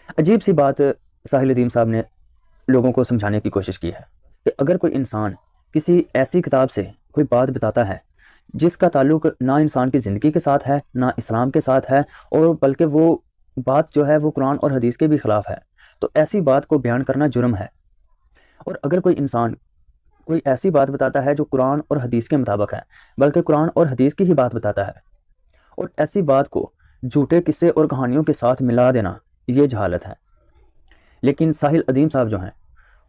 अजीब सी बात साहिल अदीम साहब ने लोगों को समझाने की कोशिश की है कि अगर कोई इंसान किसी ऐसी किताब से कोई बात बताता है जिसका ताल्लुक ना इंसान की ज़िंदगी के साथ है ना इस्लाम के साथ है, और बल्कि वो बात जो है वो कुरान और हदीस के भी ख़िलाफ़ है, तो ऐसी बात को बयान करना जुर्म है। और अगर कोई इंसान कोई ऐसी बात बताता है जो कुरान और हदीस के मुताबिक है, बल्कि कुरान और हदीस की ही बात बताता है, और ऐसी बात को झूठे किस्से और कहानियों के साथ मिला देना, ये जहालत है। लेकिन साहिल अदीम साहब जो हैं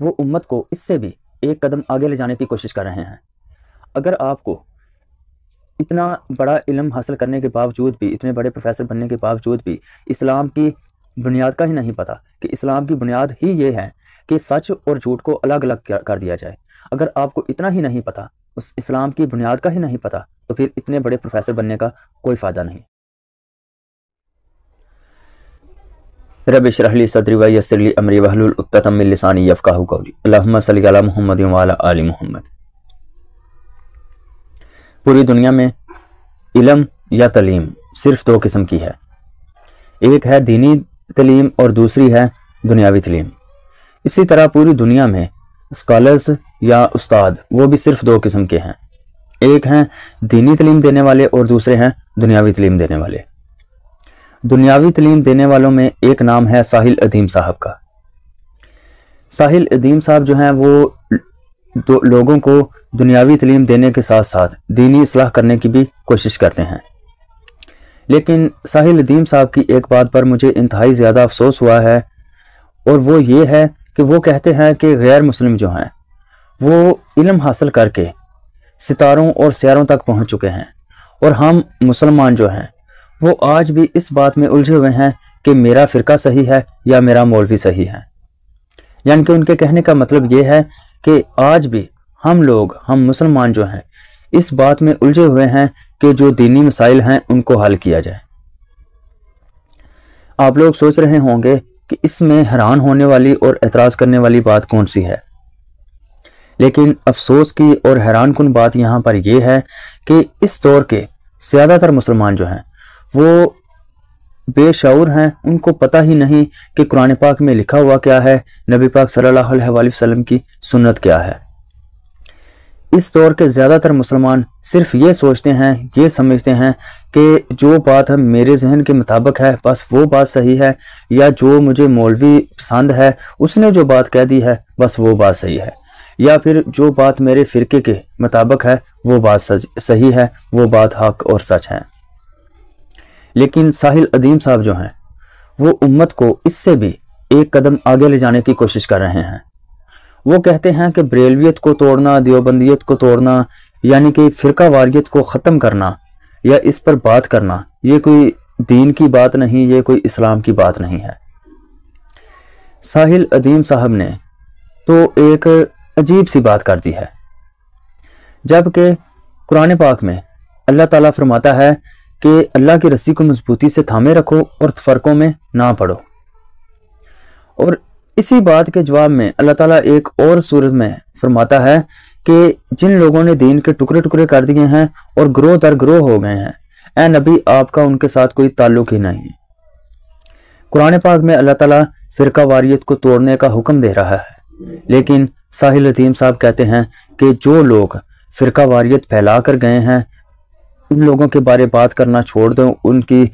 वो उम्मत को इससे भी एक कदम आगे ले जाने की कोशिश कर रहे हैं। अगर आपको इतना बड़ा इल्म हासिल करने के बावजूद भी, इतने बड़े प्रोफेसर बनने के बावजूद भी इस्लाम की बुनियाद का ही नहीं पता कि इस्लाम की बुनियाद ही ये है कि सच और झूठ को अलग अलग कर दिया जाए, अगर आपको इतना ही नहीं पता, उस इस्लाम की बुनियाद का ही नहीं पता, तो फिर इतने बड़े प्रोफेसर बनने का कोई फ़ायदा नहीं। रब इश्रह ली सदरी व यस्सिर ली अमरी वहलुल उक़्दतम मिन लिसानी यफ़क़हू क़ौली। अल्लाहुम्मा सल्लि अला मुहम्मद व अला आलि मुहम्मद। पूरी दुनिया में इल्म या तलीम सिर्फ दो किस्म की है, एक है दीनी तलीम और दूसरी है दुनियावी तलीम। इसी तरह पूरी दुनिया में स्कॉलर्स या उस्ताद वो भी सिर्फ दो किस्म के हैं, एक हैं दीनी तलीम देने वाले और दूसरे हैं दुनियावी तलीम देने वाले। दुनियावी तलीम देने वालों में एक नाम है साहिल अदीम साहब का। साहिल अदीम साहब जो हैं वो लोगों को दुनियावी तलीम देने के साथ साथ दीनी इस्लाह करने की भी कोशिश करते हैं। लेकिन साहिल अदीम साहब की एक बात पर मुझे इंतहाई ज़्यादा अफसोस हुआ है, और वो ये है कि वो कहते हैं कि गैर मुस्लिम जो हैं वो इल्म हासिल करके सितारों और सियारों तक पहुंच चुके हैं, और हम मुसलमान जो हैं वो आज भी इस बात में उलझे हुए हैं कि मेरा फ़िरका सही है या मेरा मौलवी सही है। यानी कि उनके कहने का मतलब ये है कि आज भी हम मुसलमान जो हैं इस बात में उलझे हुए हैं कि जो दीनी मसाइल हैं उनको हल किया जाए। आप लोग सोच रहे होंगे कि इसमें हैरान होने वाली और एतराज़ करने वाली बात कौन सी है, लेकिन अफसोस की और हैरानकुन बात यहाँ पर यह है कि इस दौर के ज़्यादातर मुसलमान जो हैं वो बेशऊर हैं, उनको पता ही नहीं कि कुरान पाक में लिखा हुआ क्या है, नबी पाक सल्लल्लाहु अलैहि वसल्लम की सुन्नत क्या है। इस दौर के ज़्यादातर मुसलमान सिर्फ ये सोचते हैं, ये समझते हैं कि जो बात हम मेरे जहन के मुताबिक है बस वो बात सही है, या जो मुझे मौलवी पसंद है उसने जो बात कह दी है बस वो बात सही है, या फिर जो बात मेरे फ़िरके के मुताबिक है वो बात सही है, वो बात हक और सच है। लेकिन साहिल अदीम साहब जो हैं वो उम्मत को इससे भी एक कदम आगे ले जाने की कोशिश कर रहे हैं। वो कहते हैं कि बरेलवियत को तोड़ना, देवबंदियत को तोड़ना, यानी कि फ़िरका वारियत को ख़त्म करना या इस पर बात करना, ये कोई दीन की बात नहीं, ये कोई इस्लाम की बात नहीं है। साहिल अदीम साहब ने तो एक अजीब सी बात कर दी है, जबकि कुरान पाक में अल्लाह ताला फरमाता है कि अल्लाह की रस्सी को मजबूती से थामे रखो और फ़र्कों में ना पड़ो। और इसी बात के जवाब में अल्लाह ताला एक और सूरत में फरमाता है कि जिन लोगों ने दीन के टुकड़े टुकड़े कर दिए हैं और ग्रोह दर ग्रोह हो गए हैं, ए नबी आपका उनके साथ कोई ताल्लुक ही नहीं। कुरान पाक में अल्लाह ताला फ़िरका वारियत को तोड़ने का हुक्म दे रहा है, लेकिन साहिल अदीम साहब कहते हैं कि जो लोग फ़िरका वारियत फैला कर गए हैं उन लोगों के बारे बात करना छोड़ दो, उनकी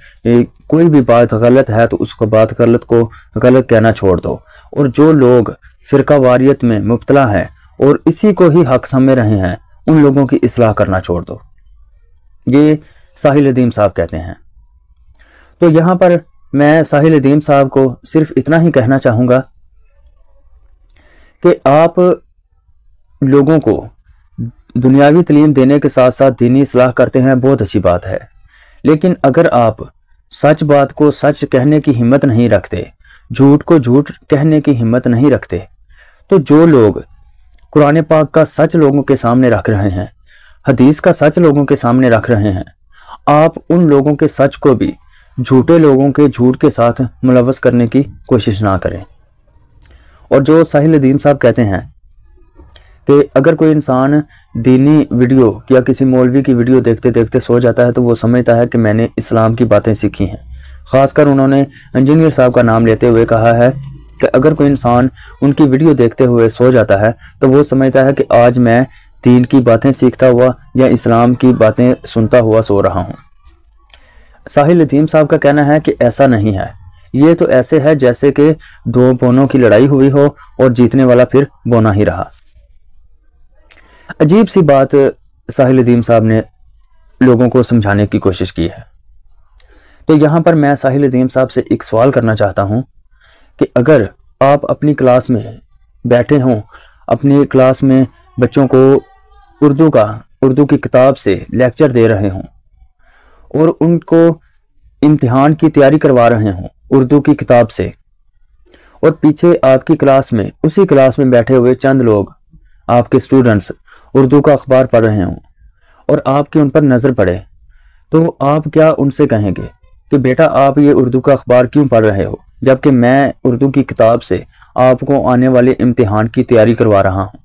कोई भी बात गलत है तो उसको बात गलत को गलत कहना छोड़ दो, और जो लोग फ़िरका वारियत में मुब्तला हैं और इसी को ही हक समझ रहे हैं उन लोगों की इस्लाह करना छोड़ दो। ये साहिल अदीम साहब कहते हैं। तो यहाँ पर मैं साहिल अदीम साहब को सिर्फ इतना ही कहना चाहूँगा कि आप लोगों को दुनियावी तलीम देने के साथ साथ दीनी इस्लाह करते हैं, बहुत अच्छी बात है, लेकिन अगर आप सच बात को सच कहने की हिम्मत नहीं रखते, झूठ को झूठ कहने की हिम्मत नहीं रखते, तो जो लोग कुरान पाक का सच लोगों के सामने रख रहे हैं, हदीस का सच लोगों के सामने रख रहे हैं, आप उन लोगों के सच को भी झूठे लोगों के झूठ के साथ मुलव्वस करने की कोशिश ना करें। और जो साहिल अदीम साहब कहते हैं कि अगर कोई इंसान दीनी वीडियो या किसी मौलवी की वीडियो देखते देखते सो जाता है तो वो समझता है कि मैंने इस्लाम की बातें सीखी हैं, ख़ासकर उन्होंने इंजीनियर साहब का नाम लेते हुए कहा है कि अगर कोई इंसान उनकी वीडियो देखते हुए सो जाता है तो वो समझता है कि आज मैं दीन की बातें सीखता हुआ या इस्लाम की बातें सुनता हुआ सो रहा हूँ। साहिल अदीम साहब का कहना है कि ऐसा नहीं है, ये तो ऐसे है जैसे कि दो बोनों की लड़ाई हुई हो और जीतने वाला फिर बोना ही रहा। अजीब सी बात साहिल अदीम साहब ने लोगों को समझाने की कोशिश की है। तो यहाँ पर मैं साहिल अदीम साहब से एक सवाल करना चाहता हूँ कि अगर आप अपनी क्लास में बैठे हों, अपनी क्लास में बच्चों को उर्दू की किताब से लेक्चर दे रहे हों और उनको इम्तिहान की तैयारी करवा रहे हों उर्दू की किताब से, और पीछे आपकी क्लास में, उसी क्लास में बैठे हुए चंद लोग, आपके स्टूडेंट्स उर्दू का अखबार पढ़ रहे हों और आपकी उन पर नज़र पड़े, तो आप क्या उनसे कहेंगे कि बेटा आप ये उर्दू का अखबार क्यों पढ़ रहे हो, जबकि मैं उर्दू की किताब से आपको आने वाले इम्तिहान की तैयारी करवा रहा हूँ।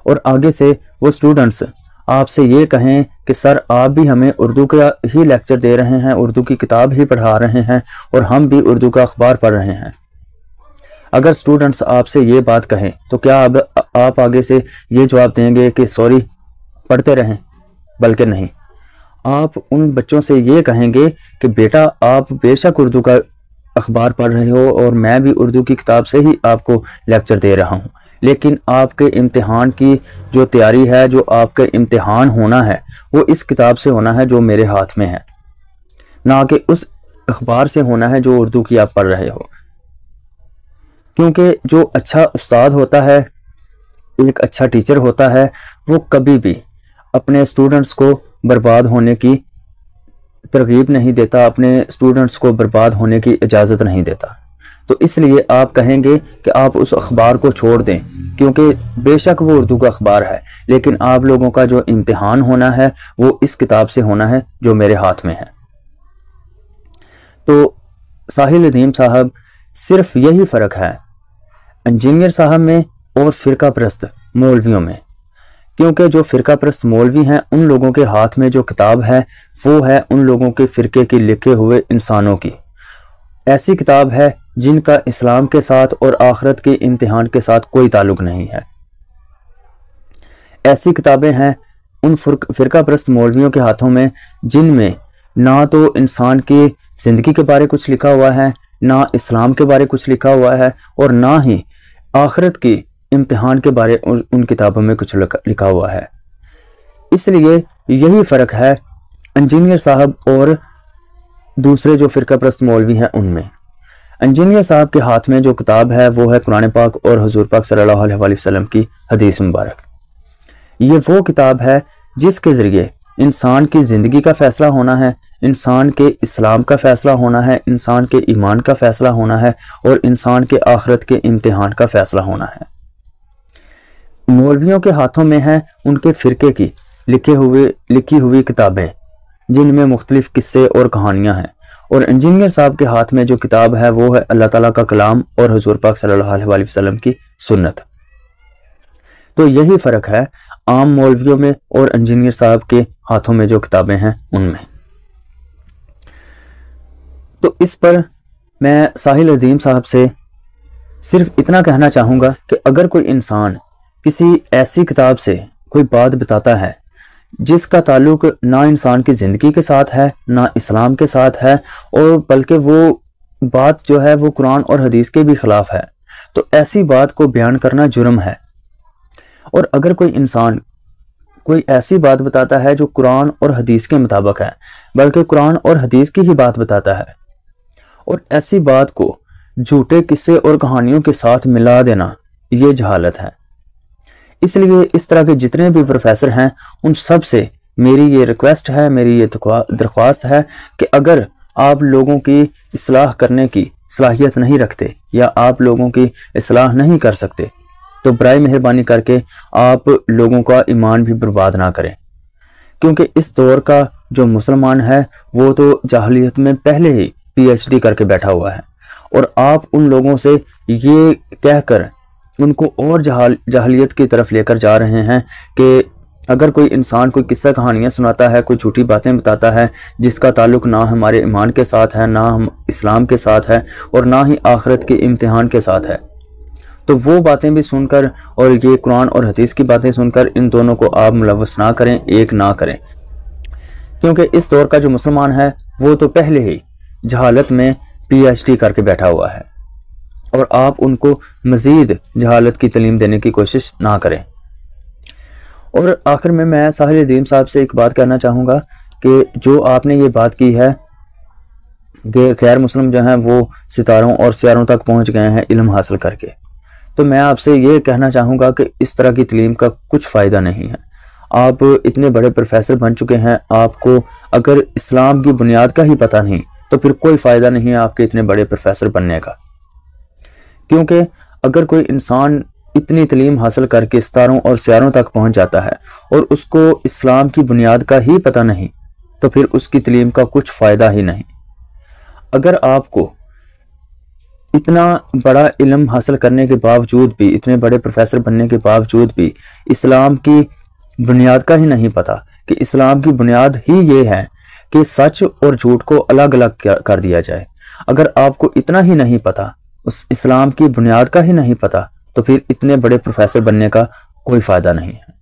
और आगे से वो स्टूडेंट्स आपसे ये कहें कि सर आप भी हमें उर्दू का ही लेक्चर दे रहे हैं, उर्दू की किताब ही पढ़ा रहे हैं और हम भी उर्दू का अखबार पढ़ रहे हैं। अगर स्टूडेंट्स आपसे ये बात कहें तो क्या आप आगे से ये जवाब देंगे कि सॉरी पढ़ते रहें? बल्कि नहीं, आप उन बच्चों से ये कहेंगे कि बेटा आप बेशक उर्दू का अखबार पढ़ रहे हो और मैं भी उर्दू की किताब से ही आपको लेक्चर दे रहा हूँ, लेकिन आपके इम्तिहान की जो तैयारी है, जो आपके इम्तिहान होना है, वो इस किताब से होना है जो मेरे हाथ में है, ना कि उस अखबार से होना है जो उर्दू की आप पढ़ रहे हो। क्योंकि जो अच्छा उस्ताद होता है, एक अच्छा टीचर होता है, वो कभी भी अपने स्टूडेंट्स को बर्बाद होने की तरगीब नहीं देता, अपने स्टूडेंट्स को बर्बाद होने की इजाज़त नहीं देता। तो इसलिए आप कहेंगे कि आप उस अखबार को छोड़ दें, क्योंकि बेशक वो उर्दू का अखबार है, लेकिन आप लोगों का जो इम्तिहान होना है वो इस किताब से होना है जो मेरे हाथ में है। तो साहिल अदीम साहब, सिर्फ यही फ़र्क है इंजीनियर साहब में और फ़िरका परस्त मौलवियों में, क्योंकि जो फ़िरका परस्त मौलवी हैं उन लोगों के हाथ में जो किताब है वो है उन लोगों के फ़िरके की लिखे हुए इंसानों की। ऐसी किताब है जिनका इस्लाम के साथ और आखिरत के इम्तिहान के साथ कोई ताल्लुक नहीं है। ऐसी किताबें हैं उन फ़िरका परस्त मौलवियों के हाथों में जिनमें ना तो इंसान की ज़िंदगी के बारे कुछ लिखा हुआ है, ना इस्लाम के बारे कुछ लिखा हुआ है, और ना ही आखिरत की इम्तिहान के बारे उन किताबों में कुछ लिखा हुआ है। इसलिए यही फ़र्क है इंजीनियर साहब और दूसरे जो फ़िरका परस्त मौलवी हैं उनमें। इंजीनियर साहब के हाथ में जो किताब है वो है कुरान पाक और हुजूर पाक सल्लल्लाहु अलैहि वसल्लम की हदीस मुबारक। ये वो किताब है जिसके ज़रिए इंसान की ज़िंदगी का फ़ैसला होना है, इंसान के इस्लाम का फ़ैसला होना है, इंसान के ईमान का फ़ैसला होना है और इंसान के आखिरत के इम्तिहान का फ़ैसला होना है। मौलवियों के हाथों में है उनके फ़िरके की लिखी हुई किताबें जिनमें मुख्तलिफ किस्से और कहानियाँ हैं, और इंजीनियर साहब के हाथ में जो किताब है वो है अल्लाह ताला का कलाम और हुजूर पाक सल्लल्लाहु अलैहि वसल्लम की सुन्नत। तो यही फ़र्क है आम मौलवियों में और इंजीनियर साहब के हाथों में जो किताबें हैं उनमें। तो इस पर मैं साहिल अदीम साहब से सिर्फ इतना कहना चाहूँगा कि अगर कोई इंसान किसी ऐसी किताब से कोई बात बताता है जिसका ताल्लुक ना इंसान की ज़िंदगी के साथ है, ना इस्लाम के साथ है, और बल्कि वो बात जो है वो कुरान और हदीस के भी ख़िलाफ़ है, तो ऐसी बात को बयान करना जुर्म है। और अगर कोई इंसान कोई ऐसी बात बताता है जो कुरान और हदीस के मुताबिक है, बल्कि कुरान और हदीस की ही बात बताता है, और ऐसी बात को झूठे किस्से और कहानियों के साथ मिला देना, ये जहालत है। इसलिए इस तरह के जितने भी प्रोफेसर हैं उन सब से मेरी ये रिक्वेस्ट है, मेरी ये दरख्वास्त है कि अगर आप लोगों की इस्लाह करने की सलाहियत नहीं रखते या आप लोगों की इस्लाह नहीं कर सकते, तो बराए मेहरबानी करके आप लोगों का ईमान भी बर्बाद ना करें, क्योंकि इस दौर का जो मुसलमान है वो तो जाहिलियत में पहले ही PhD करके बैठा हुआ है, और आप उन लोगों से ये कहकर उनको और जाहिलियत की तरफ लेकर जा रहे हैं कि अगर कोई इंसान कोई किस्सा कहानियाँ सुनाता है, कोई झूठी बातें बताता है जिसका ताल्लुक ना हमारे ईमान के साथ है, ना हम इस्लाम के साथ है और ना ही आखिरत के इम्तिहान के साथ है, तो वो बातें भी सुनकर और ये कुरान और हदीस की बातें सुनकर इन दोनों को आप मुलव्वस ना करें, एक ना करें। क्योंकि इस दौर का जो मुसलमान है वो तो पहले ही जहालत में PhD करके बैठा हुआ है और आप उनको मज़ीद जहालत की तालीम देने की कोशिश ना करें। और आखिर में मैं साहिल अदीम साहब से एक बात कहना चाहूँगा कि जो आपने ये बात की है कि गैर मुस्लिम जो हैं वो सितारों और सियारों तक पहुँच गए हैं इल्म हासिल करके, तो मैं आपसे ये कहना चाहूँगा कि इस तरह की तालीम का कुछ फ़ायदा नहीं है। आप इतने बड़े प्रोफेसर बन चुके हैं, आपको अगर इस्लाम की बुनियाद का ही पता नहीं तो फिर कोई फ़ायदा नहीं है आपके इतने बड़े प्रोफेसर बनने का। क्योंकि अगर कोई इंसान इतनी तालीम हासिल करके सितारों और सियारों तक पहुंच जाता है और उसको इस्लाम की बुनियाद का ही पता नहीं तो फिर उसकी तालीम का कुछ फ़ायदा ही नहीं। अगर आपको इतना बड़ा इल्म हासिल करने के बावजूद भी, इतने बड़े प्रोफेसर बनने के बावजूद भी इस्लाम की बुनियाद का ही नहीं पता कि इस्लाम की बुनियाद ही ये है कि सच और झूठ को अलग अलग कर दिया जाए, अगर आपको इतना ही नहीं पता, उस इस्लाम की बुनियाद का ही नहीं पता, तो फिर इतने बड़े प्रोफेसर बनने का कोई फ़ायदा नहीं है।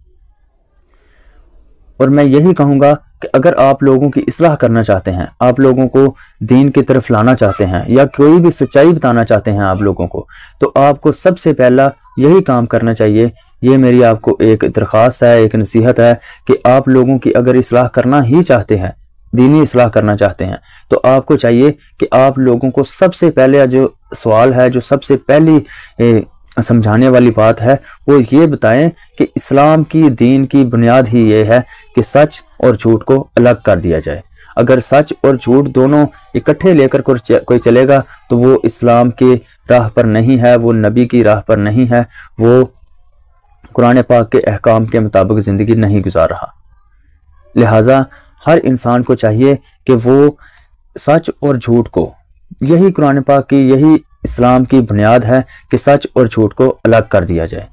और मैं यही कहूँगा कि अगर आप लोगों की इस्लाह करना चाहते हैं, आप लोगों को दीन की तरफ लाना चाहते हैं या कोई भी सच्चाई बताना चाहते हैं आप लोगों को, तो आपको सबसे पहला यही काम करना चाहिए। ये मेरी आपको एक दरख्वास्त है, एक नसीहत है कि आप लोगों की अगर इस्लाह करना ही चाहते हैं, दीनी इस्लाह करना चाहते हैं, तो आपको चाहिए कि आप लोगों को सबसे पहले जो सवाल है, जो सबसे पहली समझाने वाली बात है, वो ये बताएं कि इस्लाम की दीन की बुनियाद ही ये है कि सच और झूठ को अलग कर दिया जाए। अगर सच और झूठ दोनों इकट्ठे लेकर कोई चलेगा तो वो इस्लाम की राह पर नहीं है, वो नबी की राह पर नहीं है, वो कुरान पाक के अहकाम के मुताबिक ज़िंदगी नहीं गुजार रहा। लिहाजा हर इंसान को चाहिए कि वो सच और झूठ को, यही कुरान पाक की, यही इस्लाम की बुनियाद है कि सच और झूठ को अलग कर दिया जाए।